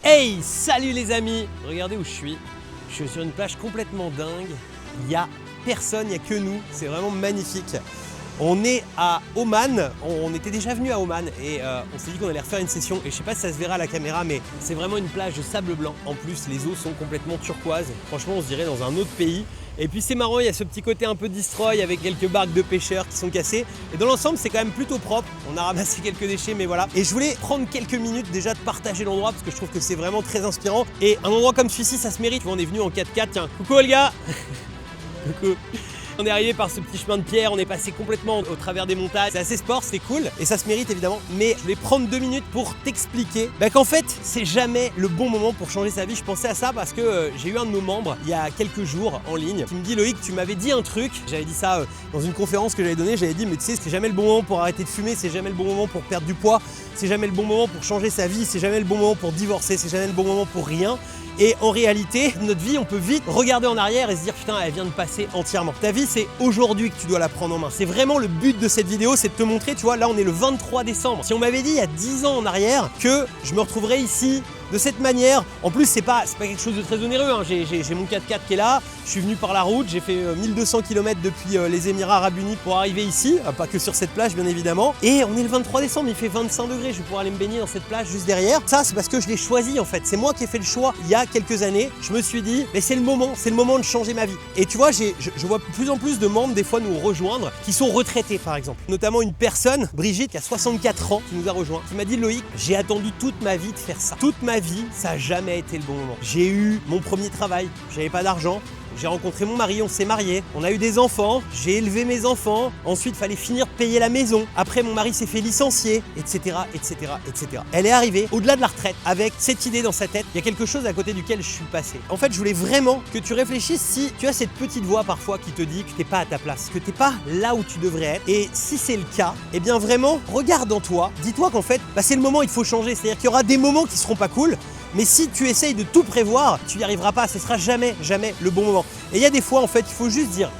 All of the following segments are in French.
Hey, salut les amis! Regardez où je suis. Je suis sur une plage complètement dingue. Il n'y a personne, il n'y a que nous. C'est vraiment magnifique. On est à Oman. On était déjà venu à Oman et on s'est dit qu'on allait refaire une session. Et je sais pas si ça se verra à la caméra, mais c'est vraiment une plage de sable blanc. En plus, les eaux sont complètement turquoises. Franchement, on se dirait dans un autre pays. Et puis c'est marrant, il y a ce petit côté un peu destroy avec quelques barques de pêcheurs qui sont cassées. Et dans l'ensemble, c'est quand même plutôt propre. On a ramassé quelques déchets, mais voilà. Et je voulais prendre quelques minutes déjà de partager l'endroit parce que je trouve que c'est vraiment très inspirant. Et un endroit comme celui-ci, ça se mérite. On est venu en 4x4. Tiens, coucou Olga. Coucou. On est arrivé par ce petit chemin de pierre, on est passé complètement au travers des montagnes. C'est assez sport, c'est cool et ça se mérite évidemment. Mais je vais prendre 2 minutes pour t'expliquer qu'en fait, c'est jamais le bon moment pour changer sa vie. Je pensais à ça parce que j'ai eu un de nos membres il y a quelques jours en ligne qui me dit Loïc, tu m'avais dit un truc. J'avais dit ça dans une conférence que j'avais donnée. J'avais dit mais tu sais, c'est jamais le bon moment pour arrêter de fumer, c'est jamais le bon moment pour perdre du poids, c'est jamais le bon moment pour changer sa vie, c'est jamais le bon moment pour divorcer, c'est jamais le bon moment pour rien. Et en réalité, notre vie, on peut vite regarder en arrière et se dire putain, elle vient de passer entièrement. Ta vie, c'est aujourd'hui que tu dois la prendre en main. C'est vraiment le but de cette vidéo, c'est de te montrer, tu vois, là on est le 23 décembre. Si on m'avait dit il y a 10 ans en arrière que je me retrouverais ici de cette manière, en plus c'est pas quelque chose de très onéreux, hein. J'ai mon 4x4 qui est là, je suis venu par la route, j'ai fait 1200 km depuis les Émirats Arabes Unis pour arriver ici, pas que sur cette plage bien évidemment. Et on est le 23 décembre, il fait 25 degrés, je vais pouvoir aller me baigner dans cette plage juste derrière. Ça c'est parce que je l'ai choisi en fait, c'est moi qui ai fait le choix il y a quelques années. Je me suis dit, mais c'est le moment de changer ma vie. Et tu vois, je vois de plus en plus de membres des fois nous rejoindre qui sont retraités par exemple. Notamment une personne, Brigitte, qui a 64 ans, qui nous a rejoint, qui m'a dit Loïc, j'ai attendu toute ma vie de faire ça. Toute ma vie, ça n'a jamais été le bon moment. J'ai eu mon premier travail, j'avais pas d'argent. J'ai rencontré mon mari, on s'est mariés, on a eu des enfants, j'ai élevé mes enfants, ensuite il fallait finir de payer la maison, après mon mari s'est fait licencier, etc., etc., etc. Elle est arrivée au-delà de la retraite avec cette idée dans sa tête, il y a quelque chose à côté duquel je suis passé. En fait, je voulais vraiment que tu réfléchisses si tu as cette petite voix parfois qui te dit que t'es pas à ta place, que t'es pas là où tu devrais être. Et si c'est le cas, eh bien vraiment, regarde en toi, dis-toi qu'en fait, c'est le moment, il faut changer. C'est-à-dire qu'il y aura des moments qui seront pas cool, mais si tu essayes de tout prévoir, tu n'y arriveras pas, ce sera jamais le bon moment. Et il y a des fois, en fait, il faut juste dire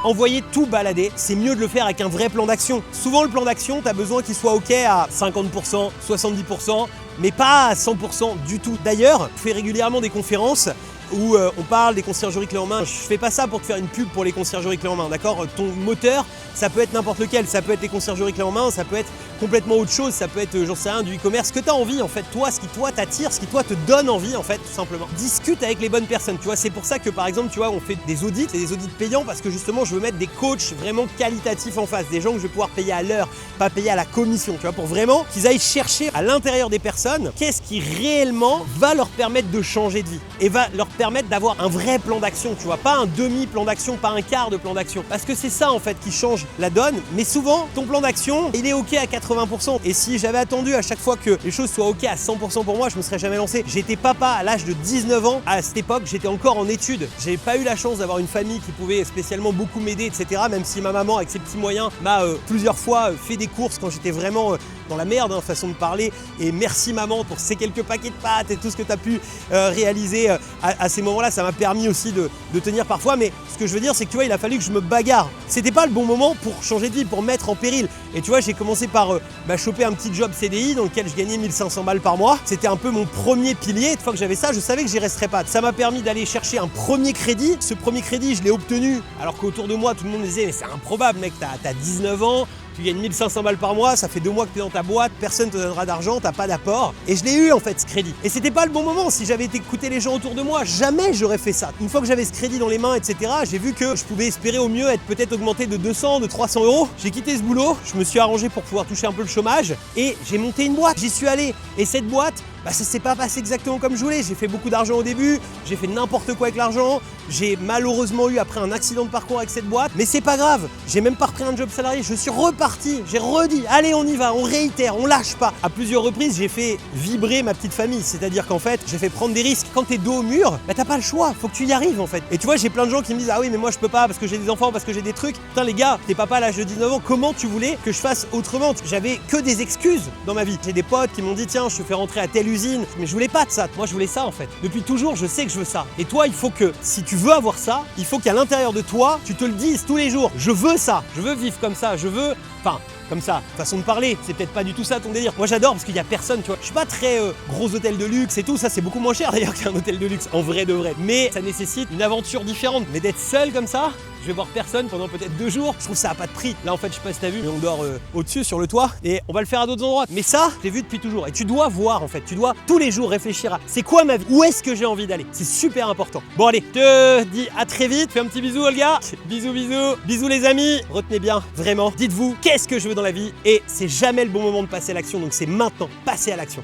envoyer tout balader, c'est mieux de le faire avec un vrai plan d'action. Souvent, le plan d'action, tu as besoin qu'il soit OK à 50%, 70%, mais pas à 100% du tout. D'ailleurs, je fais régulièrement des conférences où on parle des conciergeries clés en main. Je fais pas ça pour te faire une pub pour les conciergeries clés en main, d'accord? Ton moteur, ça peut être n'importe lequel, ça peut être les conciergeries clés en main, ça peut être complètement autre chose, ça peut être, j'en sais rien, du e-commerce, ce que tu as envie en fait, toi, ce qui toi t'attire, ce qui toi te donne envie en fait, tout simplement. Discute avec les bonnes personnes, tu vois, c'est pour ça que par exemple, tu vois, on fait des audits, et des audits payants parce que justement, je veux mettre des coachs vraiment qualitatifs en face, des gens que je vais pouvoir payer à l'heure, pas payer à la commission, tu vois, pour vraiment qu'ils aillent chercher à l'intérieur des personnes qu'est-ce qui réellement va leur permettre de changer de vie et va leur permettre d'avoir un vrai plan d'action, tu vois, pas un demi-plan d'action, pas un quart de plan d'action, parce que c'est ça en fait qui change la donne. Mais souvent, ton plan d'action, il est OK à 80%. Et si j'avais attendu à chaque fois que les choses soient OK à 100% pour moi, je me serais jamais lancé. J'étais papa à l'âge de 19 ans. À cette époque, j'étais encore en études. J'ai pas eu la chance d'avoir une famille qui pouvait spécialement beaucoup m'aider, etc. Même si ma maman, avec ses petits moyens, m'a plusieurs fois fait des courses quand j'étais vraiment dans la merde, hein, façon de parler. Et merci maman pour ces quelques paquets de pâtes et tout ce que tu as pu réaliser à ces moments-là. Ça m'a permis aussi de tenir parfois. Mais ce que je veux dire, c'est que tu vois, il a fallu que je me bagarre. C'était pas le bon moment pour changer de vie, pour mettre en péril. Et tu vois, j'ai commencé par choper un petit job CDI dans lequel je gagnais 1500 balles par mois. C'était un peu mon premier pilier. Une fois que j'avais ça, je savais que j'y resterais pas. Ça m'a permis d'aller chercher un premier crédit. Ce premier crédit, je l'ai obtenu alors qu'autour de moi, tout le monde me disait mais c'est improbable mec, t'as 19 ans, tu gagnes 1500 balles par mois, ça fait 2 mois que tu es dans ta boîte, personne te donnera d'argent, t'as pas d'apport. Et je l'ai eu en fait ce crédit. Et c'était pas le bon moment. Si j'avais écouté les gens autour de moi, jamais j'aurais fait ça. Une fois que j'avais ce crédit dans les mains, etc., j'ai vu que je pouvais espérer au mieux être peut-être augmenté de 200, de 300 euros. J'ai quitté ce boulot, je me suis arrangé pour pouvoir toucher un peu le chômage et j'ai monté une boîte. J'y suis allé. Et cette boîte, ça s'est pas passé exactement comme je voulais. J'ai fait beaucoup d'argent au début, j'ai fait n'importe quoi avec l'argent. J'ai malheureusement eu après un accident de parcours avec cette boîte, mais c'est pas grave. J'ai même pas repris un job salarié, je suis reparti, j'ai redit, allez on y va, on réitère, on lâche pas. À plusieurs reprises, j'ai fait vibrer ma petite famille, c'est-à-dire qu'en fait, j'ai fait prendre des risques. Quand t'es dos au mur, t'as pas le choix, faut que tu y arrives en fait. Et tu vois, j'ai plein de gens qui me disent, ah oui mais moi je peux pas parce que j'ai des enfants, parce que j'ai des trucs. Putain les gars, t'es papa à l'âge de 19 ans, comment tu voulais que je fasse autrement? J'avais que des excuses dans ma vie. J'ai des potes qui m'ont dit, tiens, je te fais rentrer à telle usine, mais je voulais pas de ça. Moi je voulais ça en fait. Depuis toujours, je sais que je veux ça. Et toi, il faut que, si tu veux avoir ça, il faut qu'à l'intérieur de toi, tu te le dises tous les jours. Je veux ça, je veux vivre comme ça, je veux... Enfin, comme ça, façon de parler. C'est peut-être pas du tout ça ton délire. Moi j'adore parce qu'il y a personne, tu vois. Je suis pas très gros hôtel de luxe et tout, ça c'est beaucoup moins cher d'ailleurs qu'un hôtel de luxe, en vrai de vrai. Mais ça nécessite une aventure différente. Mais d'être seul comme ça, je vais voir personne pendant peut-être 2 jours, je trouve ça a pas de prix. Là en fait je sais pas si t'as vu, mais on dort au-dessus sur le toit et on va le faire à d'autres endroits. Mais ça, je l'ai vu depuis toujours. Et tu dois voir en fait, tu dois tous les jours réfléchir à c'est quoi ma vie, où est-ce que j'ai envie d'aller. C'est super important. Bon allez, je te dis à très vite, fais un petit bisou Olga. Bisous, bisous, bisous les amis. Retenez bien, vraiment, dites-vous qu'est-ce que je veux dans la vie et c'est jamais le bon moment de passer à l'action, donc c'est maintenant, passez à l'action.